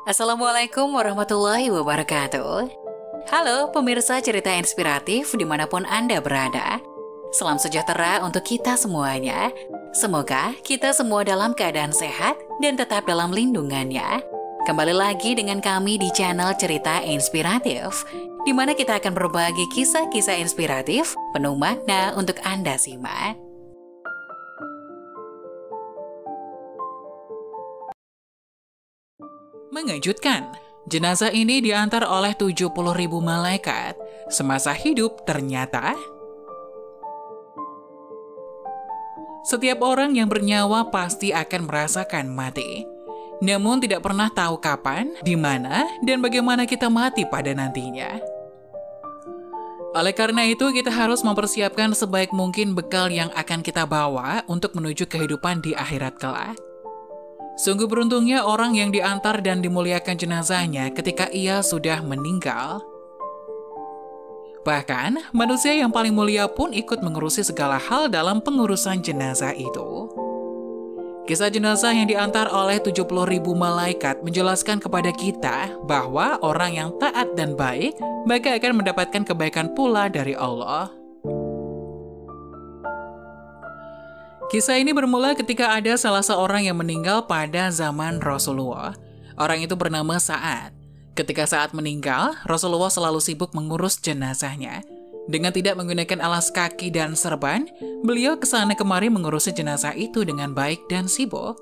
Assalamualaikum warahmatullahi wabarakatuh. Halo pemirsa cerita inspiratif dimanapun Anda berada. Salam sejahtera untuk kita semuanya. Semoga kita semua dalam keadaan sehat dan tetap dalam lindungannya. Kembali lagi dengan kami di channel Cerita Inspiratif, di mana kita akan berbagi kisah-kisah inspiratif penuh makna untuk Anda simak. Mengejutkan, jenazah ini diantar oleh 70.000 malaikat. Semasa hidup ternyata setiap orang yang bernyawa pasti akan merasakan mati. Namun tidak pernah tahu kapan, di mana, dan bagaimana kita mati pada nantinya. Oleh karena itu, kita harus mempersiapkan sebaik mungkin bekal yang akan kita bawa untuk menuju kehidupan di akhirat kelak. Sungguh beruntungnya orang yang diantar dan dimuliakan jenazahnya ketika ia sudah meninggal. Bahkan, manusia yang paling mulia pun ikut mengurusi segala hal dalam pengurusan jenazah itu. Kisah jenazah yang diantar oleh 70.000 malaikat menjelaskan kepada kita bahwa orang yang taat dan baik, maka akan mendapatkan kebaikan pula dari Allah. Kisah ini bermula ketika ada salah seorang yang meninggal pada zaman Rasulullah. Orang itu bernama Sa'ad. Ketika Sa'ad meninggal, Rasulullah selalu sibuk mengurus jenazahnya. Dengan tidak menggunakan alas kaki dan serban, beliau kesana kemari mengurusi jenazah itu dengan baik dan sibuk.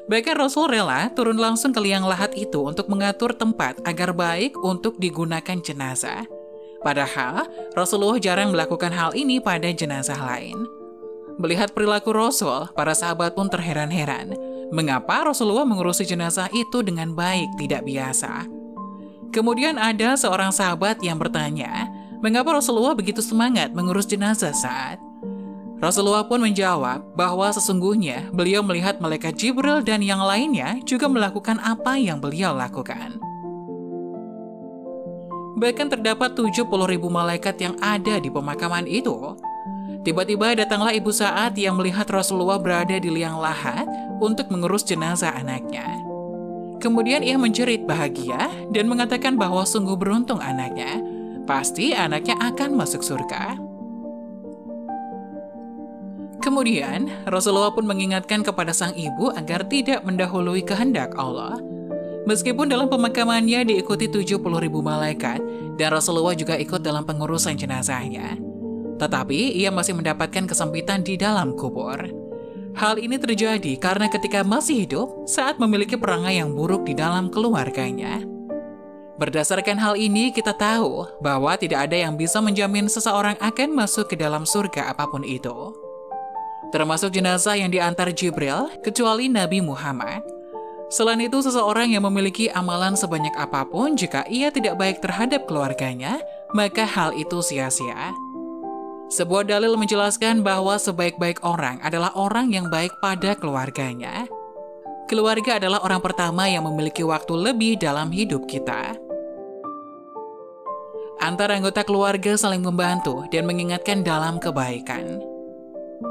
Bahkan Rasul rela turun langsung ke liang lahat itu untuk mengatur tempat agar baik untuk digunakan jenazah. Padahal, Rasulullah jarang melakukan hal ini pada jenazah lain. Melihat perilaku Rasul, para sahabat pun terheran-heran. Mengapa Rasulullah mengurusi jenazah itu dengan baik, tidak biasa? Kemudian ada seorang sahabat yang bertanya, mengapa Rasulullah begitu semangat mengurus jenazah saat? Rasulullah pun menjawab bahwa sesungguhnya beliau melihat malaikat Jibril dan yang lainnya juga melakukan apa yang beliau lakukan. Bahkan terdapat 70.000 malaikat yang ada di pemakaman itu. Tiba-tiba datanglah ibu Sa'ad yang melihat Rasulullah berada di liang lahat untuk mengurus jenazah anaknya. Kemudian ia menjerit bahagia dan mengatakan bahwa sungguh beruntung anaknya. Pasti anaknya akan masuk surga. Kemudian Rasulullah pun mengingatkan kepada sang ibu agar tidak mendahului kehendak Allah. Meskipun dalam pemakamannya diikuti 70.000 malaikat dan Rasulullah juga ikut dalam pengurusan jenazahnya, tetapi ia masih mendapatkan kesempitan di dalam kubur. Hal ini terjadi karena ketika masih hidup, Sa'ad memiliki perangai yang buruk di dalam keluarganya. Berdasarkan hal ini, kita tahu bahwa tidak ada yang bisa menjamin seseorang akan masuk ke dalam surga apapun itu, termasuk jenazah yang diantar Jibril, kecuali Nabi Muhammad. Selain itu, seseorang yang memiliki amalan sebanyak apapun, jika ia tidak baik terhadap keluarganya, maka hal itu sia-sia. Sebuah dalil menjelaskan bahwa sebaik-baik orang adalah orang yang baik pada keluarganya. Keluarga adalah orang pertama yang memiliki waktu lebih dalam hidup kita. Antara anggota keluarga saling membantu dan mengingatkan dalam kebaikan.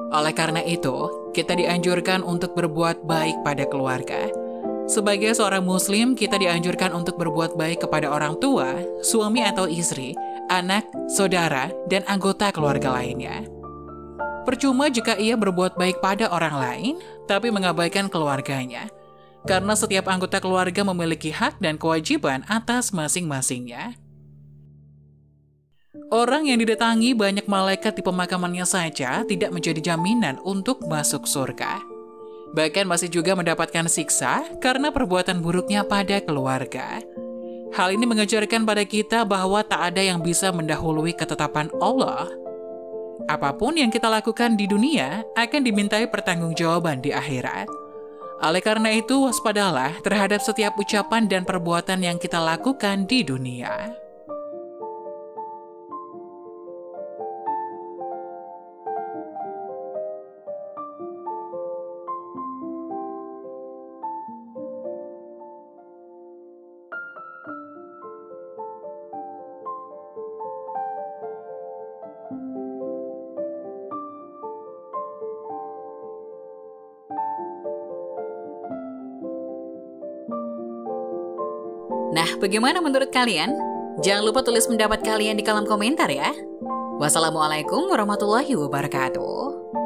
Oleh karena itu, kita dianjurkan untuk berbuat baik pada keluarga. Sebagai seorang muslim, kita dianjurkan untuk berbuat baik kepada orang tua, suami atau istri, anak, saudara, dan anggota keluarga lainnya. Percuma jika ia berbuat baik pada orang lain, tapi mengabaikan keluarganya. Karena setiap anggota keluarga memiliki hak dan kewajiban atas masing-masingnya. Orang yang didatangi banyak malaikat di pemakamannya saja tidak menjadi jaminan untuk masuk surga. Bahkan masih juga mendapatkan siksa karena perbuatan buruknya pada keluarga. Hal ini mengajarkan pada kita bahwa tak ada yang bisa mendahului ketetapan Allah. Apapun yang kita lakukan di dunia akan dimintai pertanggungjawaban di akhirat. Oleh karena itu, waspadalah terhadap setiap ucapan dan perbuatan yang kita lakukan di dunia. Nah, bagaimana menurut kalian? Jangan lupa tulis pendapat kalian di kolom komentar ya. Wassalamualaikum warahmatullahi wabarakatuh.